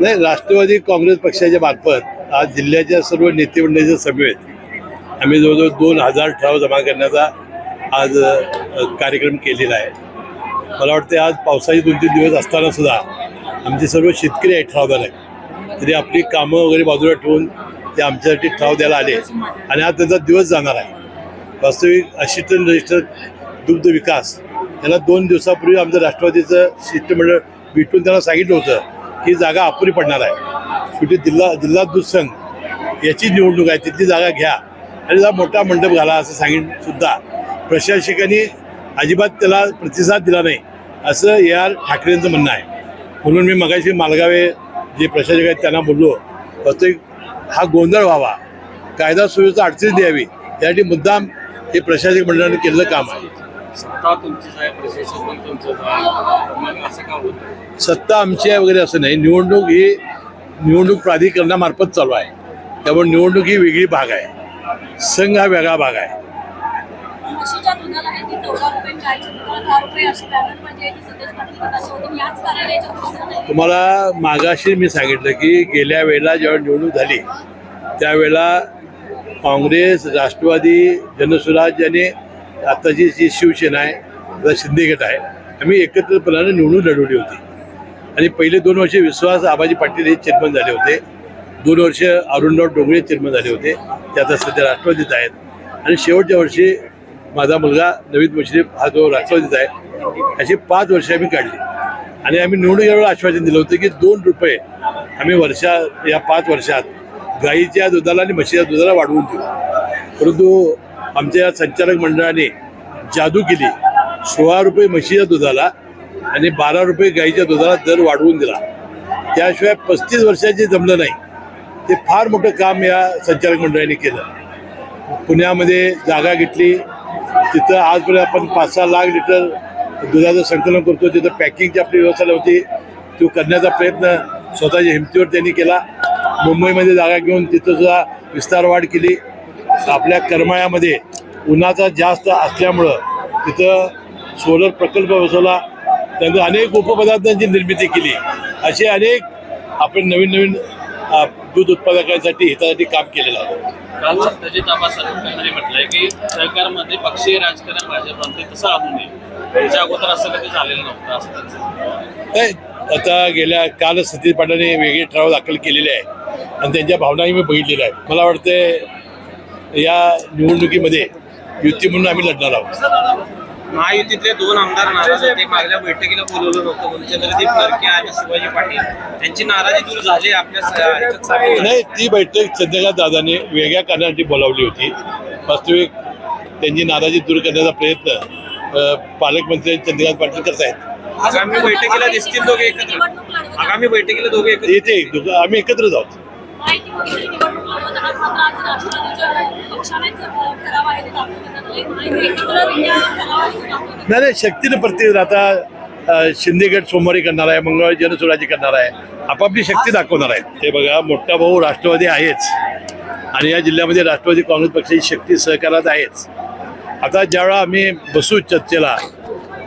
नाही, राष्ट्रवादी काँग्रेस पक्षाच्या मार्फत आज जिल्ह्याच्या सर्व नेते मंडळीच्या सभेत आम्ही जवळजवळ 2000 ठराव जमा करण्याचा आज कार्यक्रम केलेला आहे. मला वाटते आज पावसाचे 2-3 दिवस असताना सुद्धा आमचे सर्व शेतकरी आहेत ठराव आहेत, तरी आपली कामं वगैरे बाजूला ठेवून ते आमच्यासाठी ठराव द्यायला आले आणि आज त्यांचा दिवस जाणार आहे. वास्तविक असिस्टंट रजिस्टर दुग्ध विकास याला 2 दिवसापूर्वी आमचं राष्ट्रवादीचं शिष्टमंडळ भेटून त्यांना सांगितलं होतं ही जागा अपुरी पडणार आहे. शेवटी जिल्हा दूध संघ याची निवडणूक आहे, तिथली जागा घ्या आणि जा मोठा मंडप घाला असं सांगितलं सुद्धा प्रशासकांनी अजिबात त्याला प्रतिसाद दिला नाही असं AR ठाकरेंचं म्हणणं आहे. म्हणून मी मगाशी मालगावे जे प्रशासक आहेत त्यांना बोललो, वास्तविक हा गोंधळ व्हावा, कायदा सुव्यवस्था अडचणीत द्यावी यासाठी मुद्दाम हे प्रशासक मंडळाने केलेलं काम आहे. सत्ता तुमचीच आहे, प्रशासन पण तुमचंच आहे, मग असं का होतं? सत्ता आमची आहे वगैरे असं नाही. निवडणूक ही निवडणूक प्राधिकरणामार्फत चालू आहे, त्यामुळे निवडणूक ही वेगळी भाग आहे, संघ हा वेगळा भाग आहे. तुम्हाला मागाशी मी सांगितलं की गेल्या वेळेला जेव्हा निवडणूक झाली त्यावेळेला काँग्रेस, राष्ट्रवादी, जनसुराज्य आणि आताची जी शिवसेना आहे, शिंदे गट आहे, आम्ही एकत्रपणाने निवडणूक लढवली होती. आणि पहिले 2 वर्षे विश्वास आबाजी पाटील हे चेअरमन झाले होते, 2 वर्ष अरुणराव डोंगरे चेअरमन झाले होते, ते आता सध्या राष्ट्रवादीत आहेत. आणि शेवटच्या वर्षी माझा मुलगा नवीद मुश्रीफ हा जो राष्ट्रवादीत आहे, अशी 5 वर्षे आम्ही काढली. आणि आम्ही निवडणुकीवर आश्वासन दिलं होतं की 2 रुपये आम्ही या 5 वर्षात गाईच्या दुधाला आणि म्हशीच्या दुधाला वाढवून देऊ. परंतु आमच्या संचालक मंडळाने जादू केली, 16 रुपये म्हशीच्या दुधाला आणि 12 रुपये गाईच्या दुधाला दर वाढवून दिला. त्याशिवाय 35 वर्षाचे जमलं नाही. ते फार मोठं काम या संचालक मंडळाने केलं. पुण्यामध्ये जागा घेतली, तिथं आजपर्यंत आपण 5-6 लाख लिटर दुधाचं संकलन करतो. तिथं पॅकिंगची आपली व्यवस्था नव्हती, तो करण्याचा प्रयत्न स्वतःच्या हिमतीवर त्यांनी केला. मुंबईमध्ये जागा घेऊन तिथं सुद्धा विस्तार वाढ केली. आपल्या करमाळ्यामध्ये उन्हाचा जास्त असल्यामुळं तिथं सोलर प्रकल्प बसवला. त्यानंतर अनेक उपपदार्थांची निर्मिती केली. असे अनेक आपण नवीन दूध उत्पादकांसाठी हितासाठी काम केलेलं आहे. काल सत्ताजित आबासाहेबांनी म्हटलंय की सरकारमध्ये पक्षीय राजकारण भाजपमध्ये तसं आणू नये, त्याच्या अगोदर असं कधी झालेलं नव्हतं असं नाही. आता काल सतीश पाटलांनी वेगळे ठराव दाखल केलेले आहे आणि त्यांच्या भावनाही मी बघितलेल्या आहेत. मला वाटतं या निवडणुकीमध्ये युती म्हणून आम्ही लढणार आहोत. महायुतीतले 2 आमदार नाराज होते, मागल्या बैठकीला बोलवलं नव्हतं म्हणून चंद्रदीप फडके आणि शिवाजी पाटील त्यांची नाराजी दूर झाली आपल्या नाही. ती बैठक चंद्रकांत दादांनी वेगळ्या कारणासाठी बोलावली होती. वास्तविक त्यांची नाराजी दूर करण्याचा प्रयत्न पालकमंत्री चंद्रकांत पाटील करत आहेत. आगामी बैठकीला दिसतील दोघे एकत्र, आगामी बैठकीला दोघे एकत्र येते, आम्ही एकत्रच आहोत. नाही, शक्तीनं प्रत्येक आता शिंदे गट सोमवारी करणार आहे, मंगळवारी जनसुराज्य करणार आहे, आपापली शक्ती दाखवणार आहे. ते बघा, मोठा भाऊ राष्ट्रवादी आहेच आणि या जिल्ह्यामध्ये राष्ट्रवादी काँग्रेस पक्षाची शक्ती सहकारात आहेच. आता ज्यावेळा आम्ही बसू चर्चेला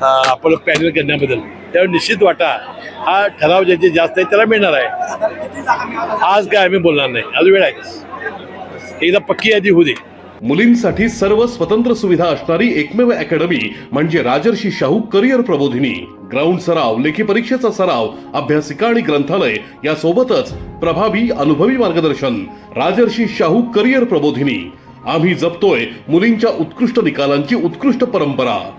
आपण पॅनल करण्याबद्दल, त्यावेळी निश्चित वाटा हा ठराव ज्याचे जास्त आहे त्याला मिळणार आहे. आज काय आम्ही बोलणार नाही, आज वेळ आहे, एकदा पक्की यादी होऊ दे. मुलींसाठी सर्व स्वतंत्र सुविधा असणारी एकमेव अकॅडमी म्हणजे राजर्षी शाहू करिअर प्रबोधिनी. ग्राउंड सराव, लेखी परीक्षेचा सराव, अभ्यासिका आणि ग्रंथालय यासोबतच प्रभावी अनुभवी मार्गदर्शन. राजर्षी शाहू करिअर प्रबोधिनी. आम्ही जपतोय मुलींच्या उत्कृष्ट निकालांची उत्कृष्ट परंपरा.